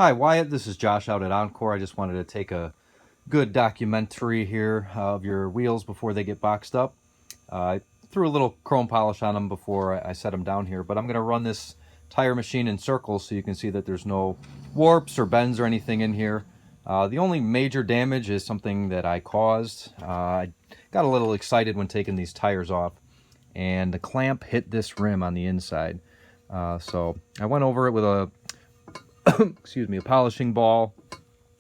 Hi Wyatt, this is Josh out at Encore. I just wanted to take a good documentary here of your wheels before they get boxed up. I threw a little chrome polish on them before I set them down here, but I'm going to run this tire machine in circles so you can see that there's no warps or bends or anything in here. The only major damage is something that I caused. I got a little excited when taking these tires off, and the clamp hit this rim on the inside. So I went over it with a excuse me, a polishing ball,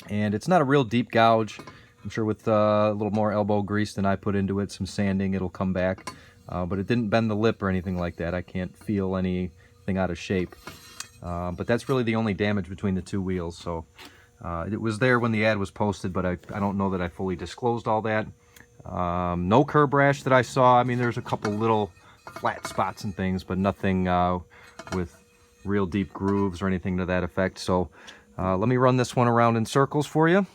and it's not a real deep gouge. I'm sure with a little more elbow grease than I put into it, some sanding, it'll come back. But it didn't bend the lip or anything like that. I can't feel anything out of shape. But that's really the only damage between the two wheels. So it was there when the ad was posted, but I don't know that I fully disclosed all that. No curb rash that I saw. I mean, there's a couple little flat spots and things, but nothing with real deep grooves or anything to that effect. So let me run this one around in circles for you.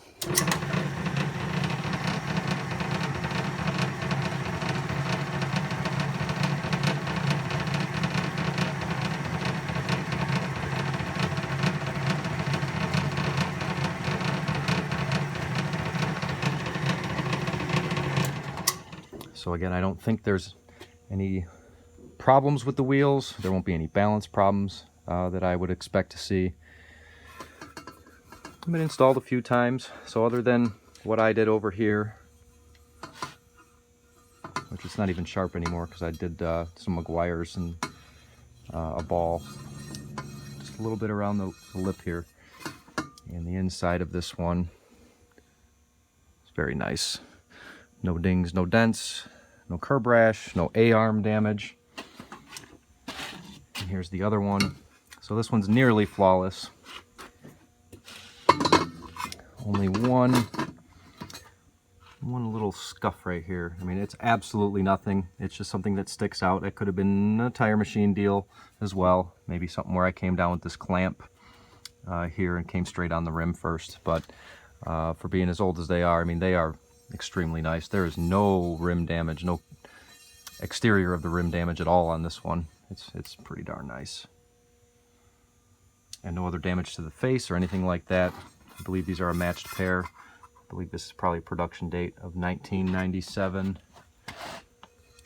So again, I don't think there's any problems with the wheels. There won't be any balance problems that I would expect to see. I've been installed a few times, so other than what I did over here, which is not even sharp anymore because I did some McGuire's and a ball, just a little bit around the lip here, and the inside of this one is very nice. No dings, no dents, no curb rash, no A-arm damage. And here's the other one. So this one's nearly flawless. Only one little scuff right here. I mean, it's absolutely nothing. It's just something that sticks out. It could have been a tire machine deal as well. Maybe something where I came down with this clamp here and came straight on the rim first. But for being as old as they are, I mean, they are extremely nice. There is no rim damage, no exterior of the rim damage at all on this one. It's pretty darn nice. And no other damage to the face or anything like that. I believe these are a matched pair. I believe this is probably production date of 1997.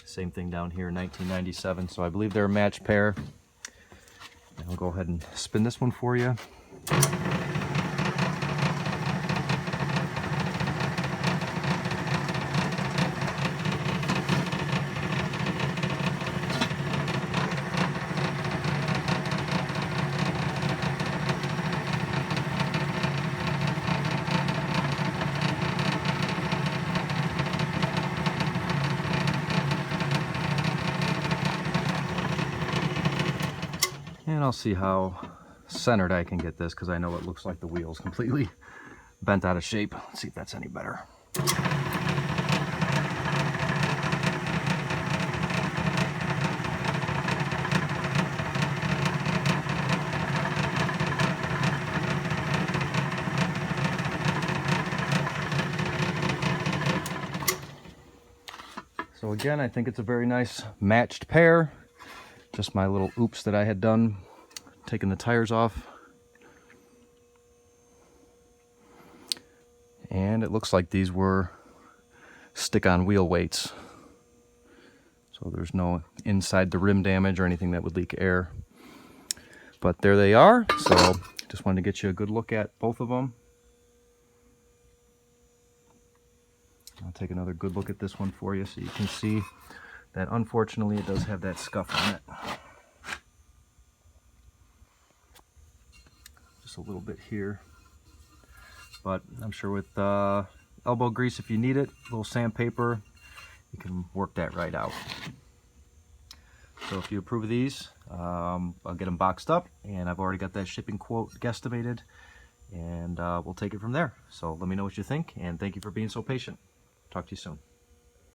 Same thing down here, 1997. So I believe they're a matched pair. And I'll go ahead and spin this one for you. And I'll see how centered I can get this, because I know it looks like the wheel's completely bent out of shape. Let's see if that's any better. So again, I think it's a very nice matched pair. Just my little oops that I had done taking the tires off. And it looks like these were stick-on wheel weights. So there's no inside the rim damage or anything that would leak air. But there they are. So just wanted to get you a good look at both of them. I'll take another good look at this one for you so you can see that unfortunately it does have that scuff on it. Just a little bit here. But I'm sure with elbow grease, if you need it, a little sandpaper, you can work that right out. So if you approve of these, I'll get them boxed up, and I've already got that shipping quote guesstimated, and we'll take it from there. So let me know what you think, and thank you for being so patient. Talk to you soon.